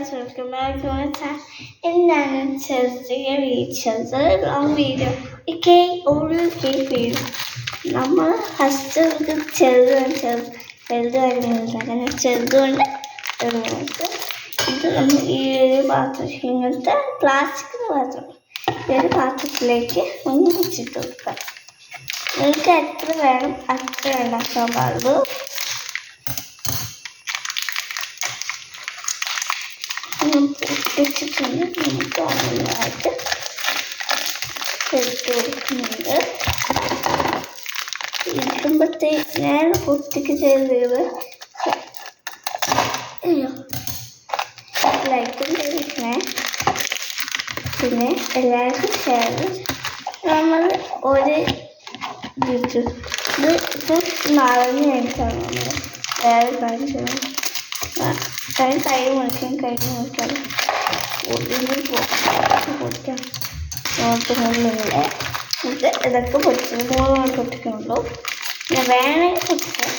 Guys welcome back to my channel. എന്നാണ് ചെറിയ long video ഒക്കെ ഒരു വീഡിയോ. നമ്മൾ ഫസ്റ്റ് വലുത് കാര്യങ്ങളുണ്ട്. അങ്ങനെ ചെറുതുകൊണ്ട് നമുക്ക് ഇത് നമ്മൾ ഈ ഒരു പാത്രം, ഇങ്ങനത്തെ പ്ലാസ്റ്റിക് പാത്രം, ഈ ഒരു പാത്രത്തിലേക്ക് ഒന്ന് വെച്ചിട്ട് കൊടുക്കാം. നിങ്ങൾക്ക് എത്ര വേണം അത്ര ഉണ്ടാക്കാൻ പാടുള്ളൂ. പൊട്ടിച്ചിട്ടുണ്ട്. നമുക്ക് അതിനായിട്ട് എടുത്ത് കൊടുക്കുന്നുണ്ട്. ഇടുമ്പോഴത്തേക്ക് ഞാൻ പൊട്ടിക്ക് ചെയ്തത് ലൈക്കും ചെയ്തിരിക്കണേ. പിന്നെ എല്ലാവർക്കും ഷെയർ. നമ്മൾ ഒരു ഇത് ഇപ്പം നാളെ കഴിഞ്ഞിട്ടാണ് നമ്മൾ വേറെ കാണിച്ചത്. കൈ മുറിക്കാൻ മുറിക്കാൻ ഒടിഞ്ഞ് പൊട്ടിക്കാം. നോക്കുന്നില്ല ഇത് ഇതൊക്കെ പൊട്ടിച്ചത് 3 പൊട്ടിക്കുന്നുള്ളൂ. പിന്നെ വേണമെങ്കിൽ പൊട്ടിക്കാം.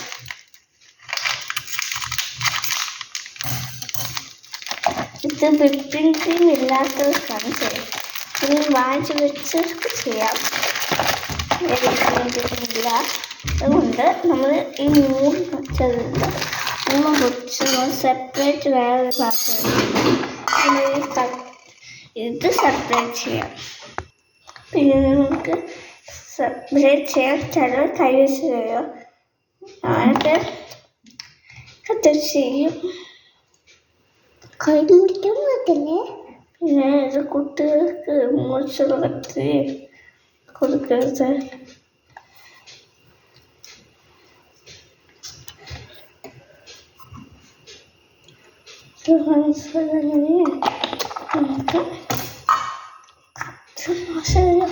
ഇത് വിപ്പിംഗ് ക്രീം ഇല്ലാത്തവർക്കാണ് ചെയ്യാം. ഇനി വാങ്ങിച്ച് വെച്ചവർക്ക് ചെയ്യാം. ഇല്ല അതുകൊണ്ട് നമ്മൾ ഈ 3 പൊടിച്ചതുണ്ട്. 3 പൊടിച്ച് സെപ്പറേറ്റ് വേറെ പാത്രം ഇത് സെപ്പറേറ്റ് ചെയ്യാം. പിന്നെ നമുക്ക് സെപ്പറേറ്റ് ചെയ്യാൻ ചിലർ കൈ വെച്ച് ചെയ്യും. ഞാനൊക്കെ കത്തിച്ച് ചെയ്യും. കൈ മുറിക്കാൻ പറ്റില്ലേ. പിന്നെ ഇത് കുട്ടികൾക്ക് മുറിച്ചുള്ള കത്തി കൊടുക്കരുത്. അങ്ങനെ നമുക്ക് മോശമില്ല.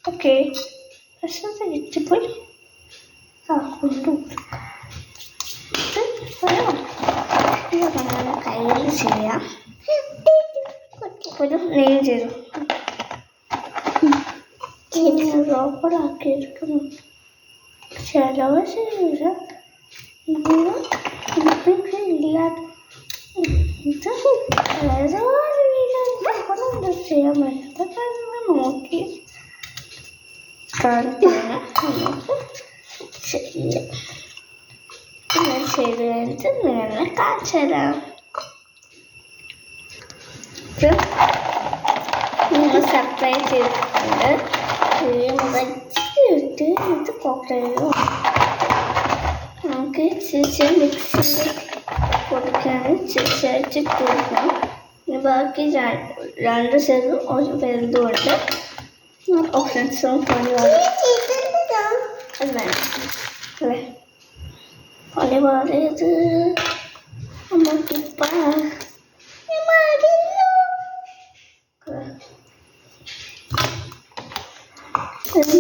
ഓക്കെ പ്രശ്നത്തെ കിട്ടിപ്പോയി. കയ്യിൽ ചെയ്യാം. ഒരു നെയ്യ് ചെയ്തു റോപ്പറാക്കി എടുക്കുന്നു. ചിലവ് ചെയ്യില്ല. ഇല്ലാത്ത ഇത് ചെയ്യാൻ പറ്റാത്ത കാര്യങ്ങൾ നോക്കി കാണിക്കാണ് നമുക്ക് ചെയ്യാം. ഞാൻ ചെയ്ത് കഴിഞ്ഞിട്ട് നിങ്ങളെ കാണിച്ചു തരാം. നിങ്ങൾ സർപ്രൈസ് ചെയ്തിട്ടുണ്ട്. വെച്ചിട്ട് ഇത് കോക്കറിയും നമുക്ക് ചേച്ചി മിക്സിയിൽ കൊടുക്കാനും ചേച്ചിട്ട് കൊടുക്കണം. പിന്നെ ബാക്കി 2 ചെറുതും 1 വലുതും ഉണ്ട്. ഓപ്ഷൻസും അത് വേണം അല്ലേ. പല പറയത് നമുക്കിപ്പം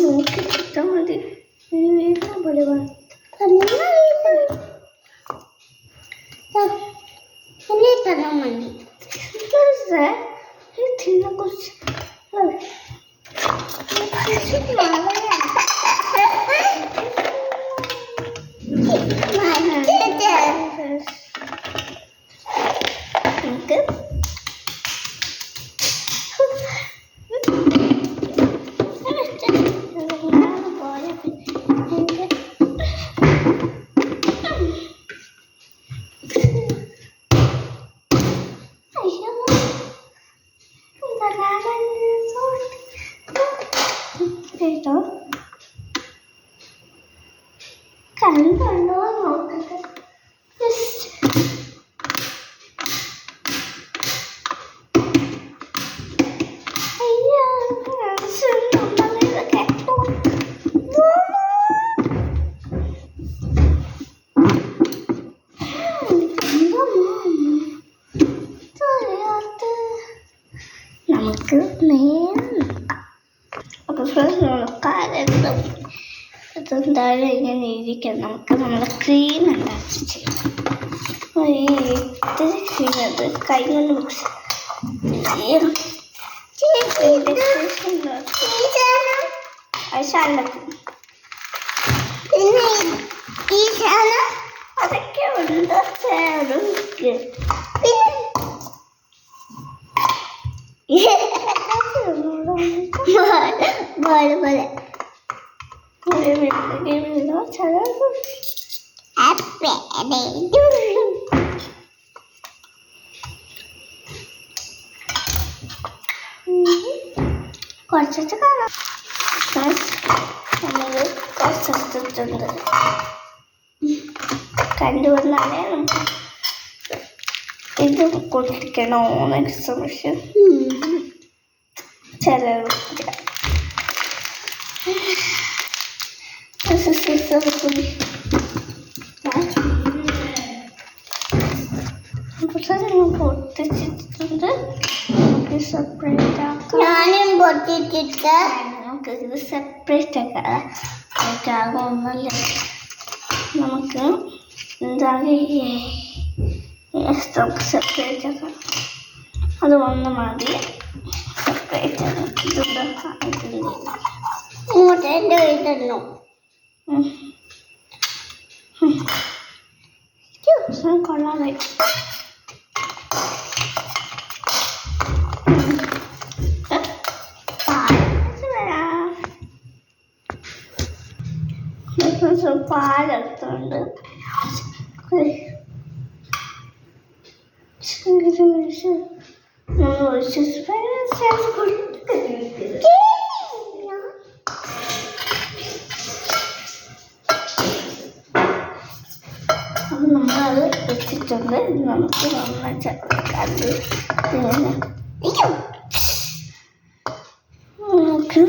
നോക്കി കിട്ടാൻ മതി. പോലെ തരാൻ മതി. ഇതിനെ കുറിച്ച് കേട്ടോ കണ്ടോ നോക്കട്ടെ. നമുക്ക് അതെന്തായാലും ഇങ്ങനെ ഇരിക്കാം. നമുക്ക് നമ്മുടെ ക്രീം ഉണ്ടാക്കി ചെയ്യാം. ഇത്തിരി ക്രീം അത് കൈ കൊണ്ട് മിക്സ് അതൊക്കെ ഉണ്ട്. കുറച്ചിട്ട് കാണാം. നമ്മൾ കുറച്ചെടുത്തിട്ടുണ്ട്. കണ്ടുവന്നാലേ നമുക്ക് ഇത് കൊടുക്കണോന്ന് എക്സിബിഷൻ ചിലർ പൊട്ടിച്ചിട്ടുണ്ട്. നമുക്ക് സെപ്പറേറ്റ് ആക്കാം. ഞാനും പൊട്ടിച്ചിട്ട് നമുക്ക് ഇത് സെപ്പറേറ്റ് ആക്കാം. ഒന്നല്ല നമുക്ക് നമുക്ക് സെപ്പറേറ്റ് ആക്കാം. അത് ഒന്ന് മതി. സെപ്പറേറ്റ് ഇങ്ങോട്ട് എൻ്റെ വീട്ടല്ലോ കൊള്ളാതെ പാലെടുത്തുണ്ട്. നമ്മളത് വെച്ചിട്ടുണ്ട്. നമുക്ക് അത് നമുക്ക്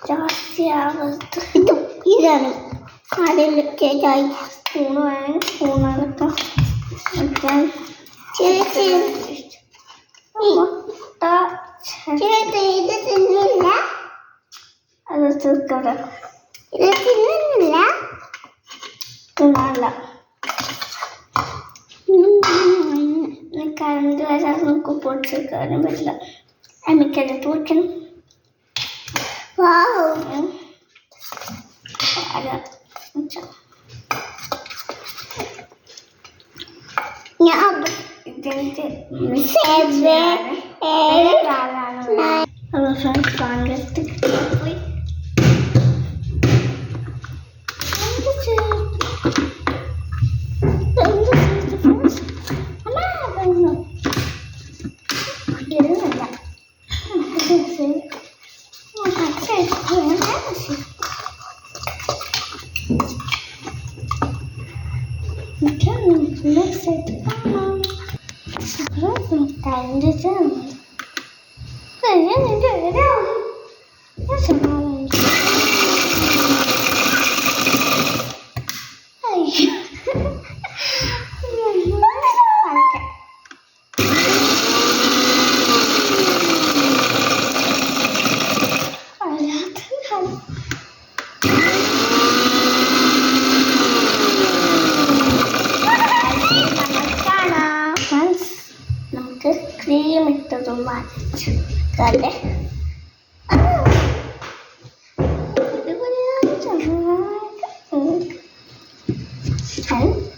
ജാസ്തി ആവത്ത്. ഇതാണ് അതിലൊക്കെ സ്പൂണ് വേണം. സ്പൂണൊക്കെ വെക്കാൻ ഇത് തിന്നില്ല. അത് തീർക്കട ഇത് തിന്നുന്നില്ല. തിന്നല്ല. കറണ്ട് വരാൻ നമുക്ക് പൊടിച്ചെടുക്കാനും പറ്റില്ല. എനിക്കത് വയ്ക്കണം. ഞാൻ ഇതിൻ്റെ പോയി ക്രീം ഇട്ടതും മാറ്റി കണ്ടേ.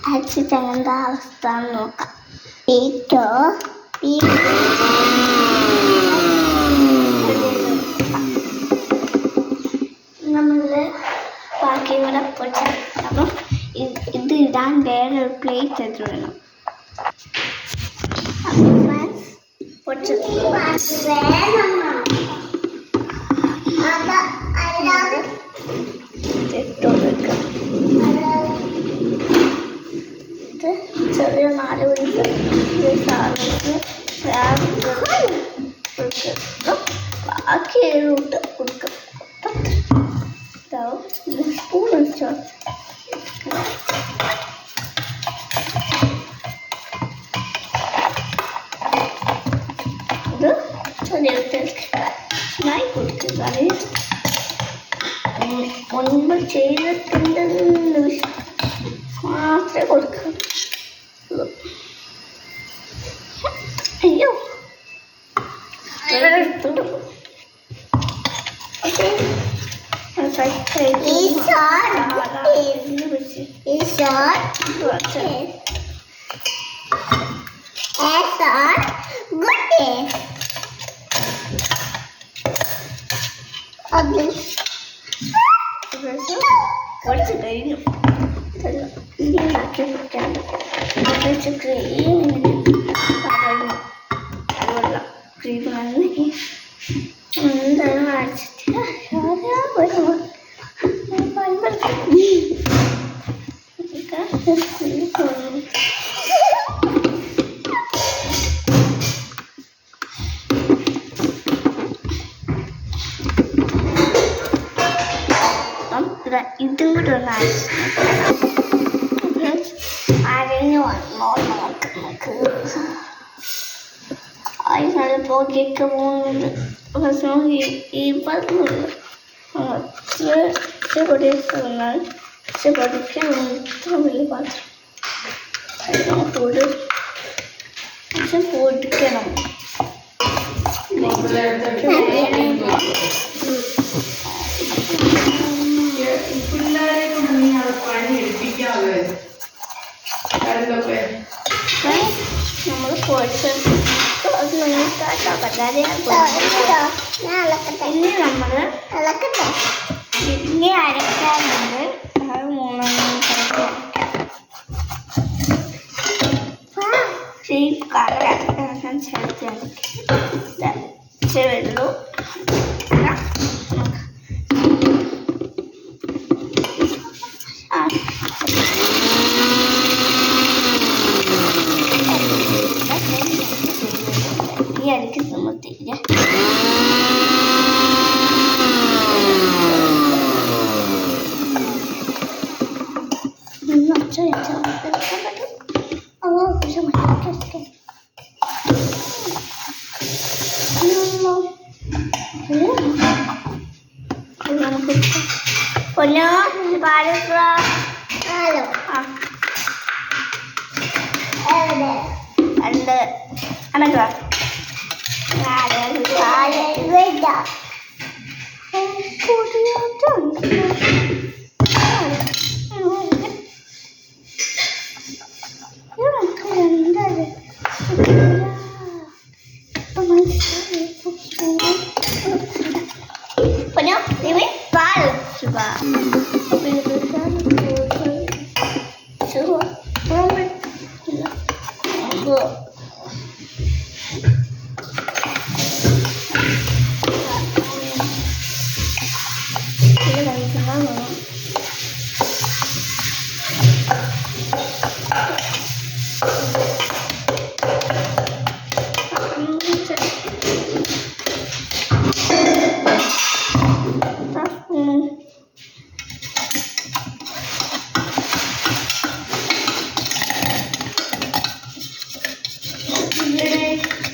അടിച്ചിട്ട് അങ്ങനത്തെ അവസ്ഥ നോക്കാം. നമ്മള് ബാക്കി കൂടെ പൊട്ടി. അപ്പം ഇത് ഇടാൻ വേറൊരു പ്ലേറ്റ് എടുത്ത് വേണം. ചെറിയ 4 സാധനത്തിന് ബാക്കി 7 കൊടുക്കും. സ്പൂൺ വെച്ചോ. ഇത് ചെറിയ കൊടുക്കുക. മുൻപ് ചെയ്തിട്ടുണ്ടെന്ന് മാത്രമേ കൊടുക്കൂ. കുറച്ച് കഴിഞ്ഞു ക്രീം അതുകൊള്ള ക്രീം നന്നായി എന്തായാലും അടിച്ചിട്ട് ഇതും കൂടെ ഒന്ന് അരഞ്ഞു വന്നോ നമുക്ക് നല്ല പുകയൊക്കെ പോകുന്നുണ്ട് പക്ഷേ ഈ പറഞ്ഞുള്ളൂ പൊടിയൊക്കെന്നാൽ പക്ഷെ പൊടിക്കാൻ ഇത്ര വലിയ പാത്രം പൊടി പക്ഷെ പൊടിക്കണം നമ്മൾ പൊടിച്ച് അത് ഇനി നമ്മൾ ഇനി അരക്കാറുണ്ട് അത് മൂന്നെണ്ണം കറക്കാൻ ചേർത്ത് വെള്ളൂ ഈ അരക്ക് സമർത്തില്ല പൊന്നോ പാലോ ഉണ്ട് അമ്മ പൊന്നോ പാൽ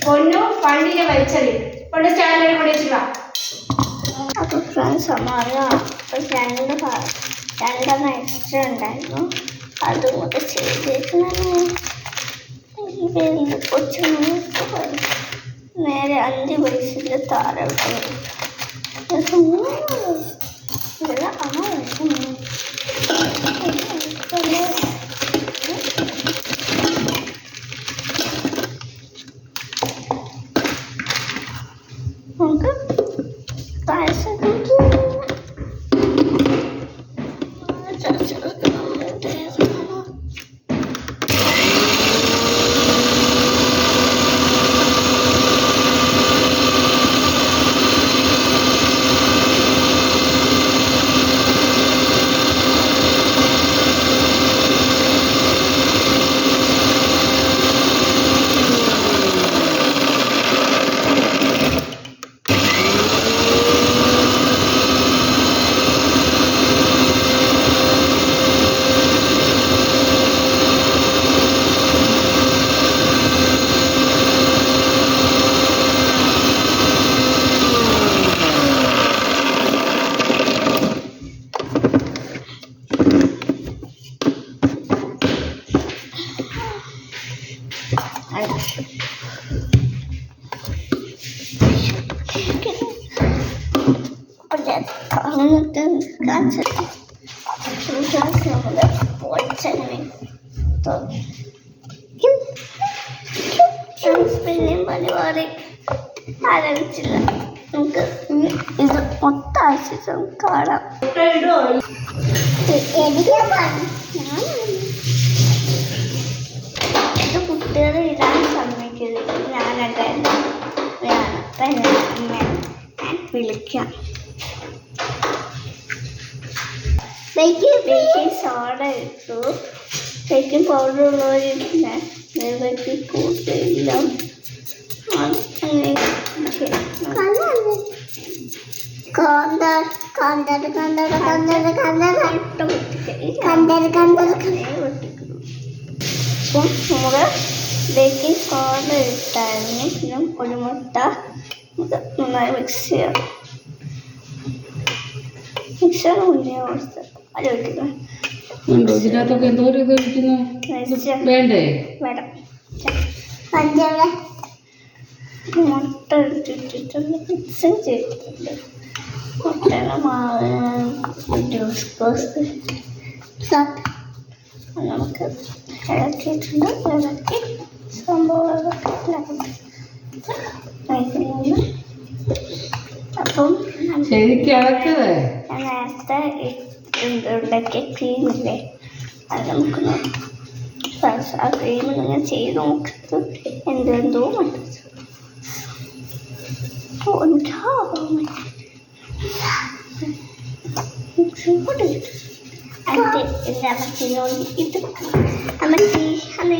പൊന്നു പണ്ടിനെ വലിച്ചെറി കൊണ്ട് സ്റ്റാൻഡിൽ കൂടി വെച്ചില്ല. അപ്പോൾ ഫ്രണ്ട്സ് അറിയാം രണ്ടെണ്ണം എക്സ്ട്രാ ഉണ്ടായിരുന്നു അതും കൂടെ ചെയ്തേക്കുന്നതാണ്. കൊച്ചു നേരെ 5 വയസ്സിൽ താഴെ നമുക്ക് പായസം എന്നിട്ട് കാണിച്ചിട്ട് പിന്നെയും പണി മാറി ആരംഭിച്ചില്ല. നമുക്ക് ഇത് മൊത്തം ആശിച്ച് കാണാം. ഇത് കുട്ടികളെ ഇടാൻ സമ്മതിക്കരുത്. ഞാനൊക്കെ ഞാൻ വിളിക്കാം. ബേക്കിംഗ് സോഡ ഇട്ടു, ബേക്കിംഗ് പൗഡർ ഉള്ളവരില്ല, ബേക്കിംഗ് കൂട്ടില്ല. നമ്മള് ബേക്കിംഗ് സോഡ ഇട്ടായിരുന്നു. പിന്നെ ഒരു മുട്ട നന്നായി മിക്സ് ചെയ്യാം. മിക്സർ മുന്നേ കൊടുത്ത് അത് ഒഴിക്കണം. ഇതിനകത്തൊക്കെ എന്തോ വേണ്ടേ? വേണം. മുട്ട എടുത്തിട്ട് മിക്സ് ചെയ്തിട്ടുണ്ട്. മുട്ടയുടെ മാവ് നമുക്ക് ഇളക്കിയിട്ടുണ്ട്. ഇളക്കി സംഭവം അപ്പം ശരിക്കും ഇളക്കതേ. ഞാൻ നേരത്തെ ഉണ്ടാക്കിയ ക്രീമില്ലേ, അത് നമുക്ക് ആ ക്രീം നിങ്ങൾ ചെയ്ത് നോക്കിയിട്ട് എന്തെന്തോ മറ്റു ഇത്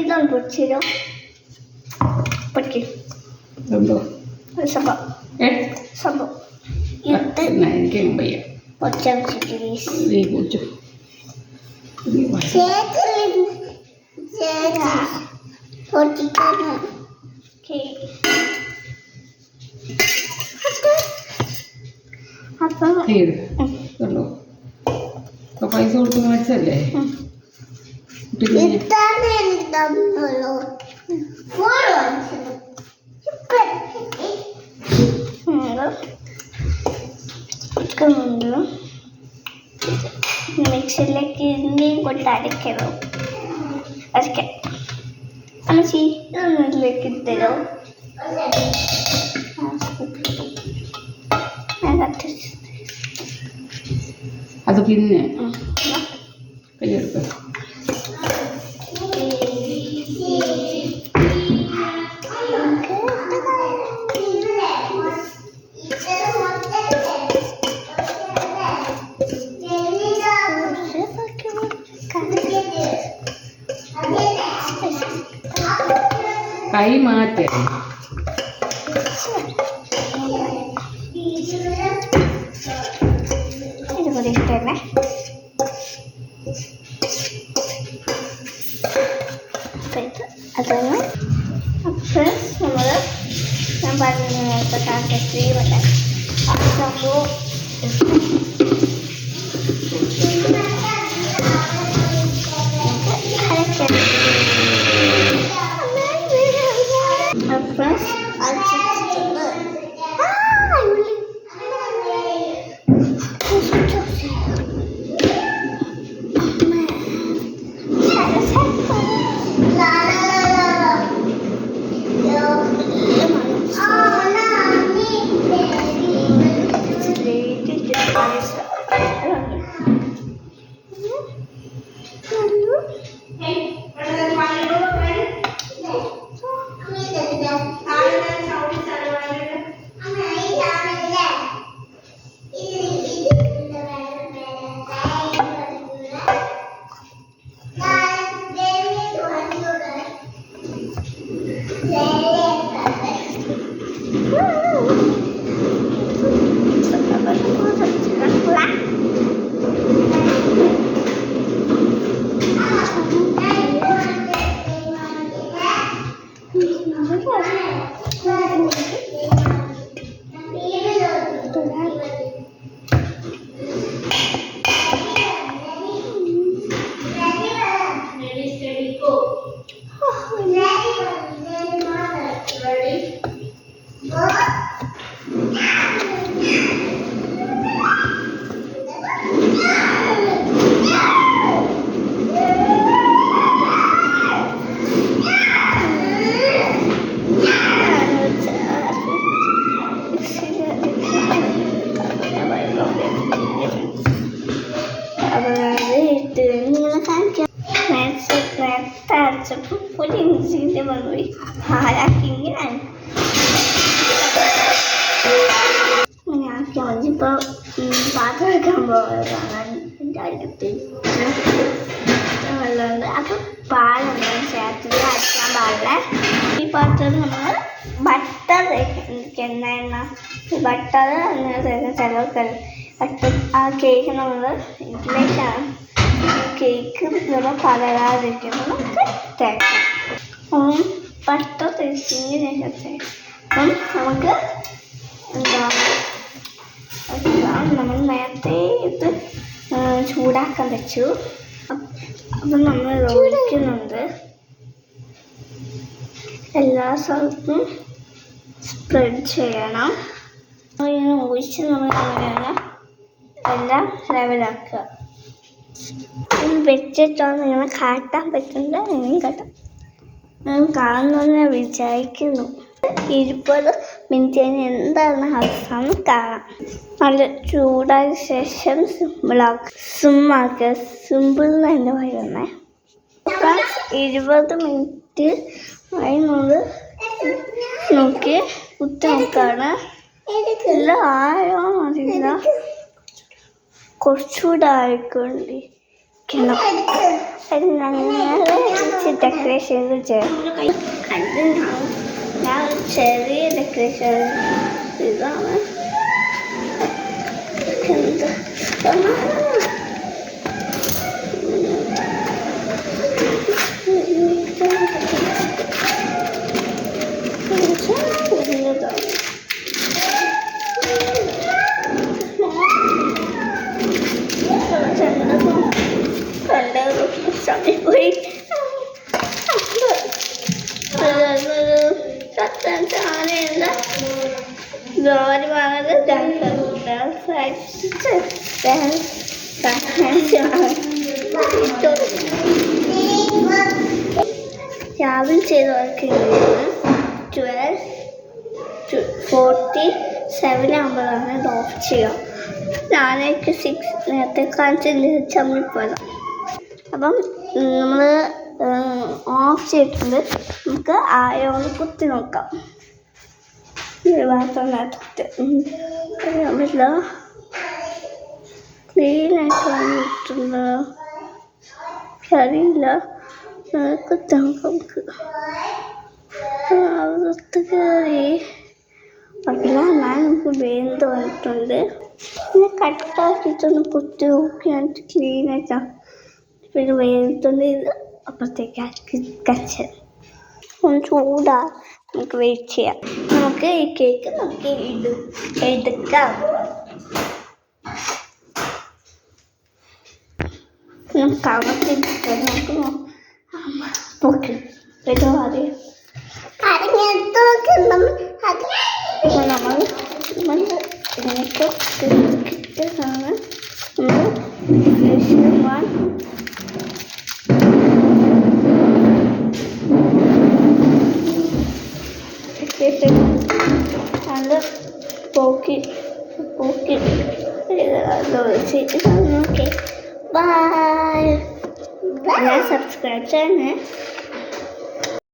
ഇതാണ് പൊടിച്ചോ പൊടിക്കും സംഭവം സംഭവം ഇത് പൊടിച്ച അപ്പം പൈസ കൊടുത്ത് മേടിച്ചല്ലേ? മിക്സിയിലേക്ക് ഇനിയും കൊണ്ട് അരയ്ക്കണം. അരയ്ക്കാം. അമ്മച്ചി ഇതിലേക്ക് ഇട്ടരോ? അത് പിന്നെ കയ്യെടുക്കാം. കൈ മാറ്റേ. ഇതുപോലെ ഇഷ്ടമല്ലേ? അതൊന്ന് അപ്പം നമ്മൾ ഞാൻ പറഞ്ഞ നേരത്തെ കാണിച്ച ക്രീമല്ല ആ സംഭവം ഇതിൻ്റെ മറുപടി പാലാക്കി ഇങ്ങനെ ആക്കിയാൽ മതി. ഇപ്പോൾ പാത്രം വെക്കാൻ പോകാൻ എൻ്റെ അടുത്ത് വെള്ളമുണ്ട്. അപ്പം പാലൊന്നും ചേർത്തിട്ട് അടിക്കാൻ പാടില്ല. ഈ പാത്രം നമ്മൾ ബട്ടർ എണ്ണ ഈ ബട്ടർ അങ്ങനെ തേക്കാൻ ചിലവർക്ക് ആ കേക്ക് നമ്മൾ ഇതിലേക്കാണ് കേക്ക് നമ്മൾ പകരാതിരിക്കുമ്പോൾ നമുക്ക് തേക്കാം. അപ്പം ബട്ടർ തേച്ചിങ്ങനെ തേക്കാം. അപ്പം നമുക്ക് എന്താ നമ്മൾ നേരത്തെ ഇത് ചൂടാക്കാൻ വെച്ചു. അപ്പം നമ്മൾ ഒഴിക്കുന്നുണ്ട്. എല്ലാ സ്ഥലത്തും സ്പ്രെഡ് ചെയ്യണം. ഇങ്ങനെ ഒഴിച്ച് നമ്മൾ അങ്ങനെയാണ് എല്ലാം ലെവലാക്കുക. വെച്ചിട്ടാണ് ഇങ്ങനെ കാട്ടാൻ പറ്റുന്നത്. ഇനിയും കാട്ടാം. ഞാൻ കാണുന്നതെന്ന് ഞാൻ വിചാരിക്കുന്നു. 20 മിനിറ്റ് കഴിഞ്ഞ് എന്താണ് അവസാനം കാണാം. നല്ല ചൂടായ ശേഷം സിമ്മാക്കുക. സിമ്പിൾ എന്ന് തന്നെ പറയുന്നത്. 20 മിനിറ്റ് ആയിരുന്നത് നോക്കി കുത്തി നോക്കാണ്. എല്ലാം ആയോ അറിയില്ല. കുറച്ചുകൂടെ ആയിക്കൊണ്ടിരിക്കണം. ഡെക്കറേഷൻ കണ്ടിട്ടുണ്ടാവും. ഞാൻ ചെറിയ ഡെക്കറേഷൻ ഇതാണ്. സമയപ്പോയി ആനയുള്ള ജോലി വാങ്ങുന്നത് രാവിലെ ചെയ്തവർക്ക് 12:47 ആകുമ്പോഴാണ് ഇത് ഓഫ് ചെയ്യുക. ഞാനേക്ക് 6 നേരത്തെ കാണിച്ചില്ല ചമ്മിപ്പോയതാണ്. അപ്പം നമ്മൾ ഓഫ് ചെയ്തിട്ടുണ്ട്. നമുക്ക് ആയോന്ന് കുത്തി നോക്കാം. ഭാഗത്തുനിന്നിട്ട് പറ്റില്ല. ക്ലീനായിട്ട് വന്നിട്ടുണ്ടോ അറിയില്ല. കുത്തി നോക്കാം. നമുക്ക് അകത്ത് കയറി പറ്റില്ല. എന്നാൽ നമുക്ക് വേന്ത് വന്നിട്ടുണ്ട്. പിന്നെ കട്ടാക്കിയിട്ടൊന്ന് കുത്തി നോക്കിയായിട്ട് ക്ലീനായിട്ടാണ്. പിന്നെ വേണ്ടിട്ടുണ്ട്. ഇത് അപ്പുറത്തേക്ക് കച്ച് ഒന്ന് ചൂടാ. നമുക്ക് വെയിറ്റ് ചെയ്യാം. നമുക്ക് ഈ കേക്ക് നമുക്ക് എടുക്കാം. നമുക്ക് അകത്തിട്ട് നമുക്ക് നോക്കി കേട്ടോ. അറിയാം നമ്മൾ ഇങ്ങനത്തെ കിട്ടിയതാണ്. നല്ല പോക്കി ഓക്കെ ബൈ. ഞാൻ സബ്സ്ക്രൈബ് ചെയ്യണേ.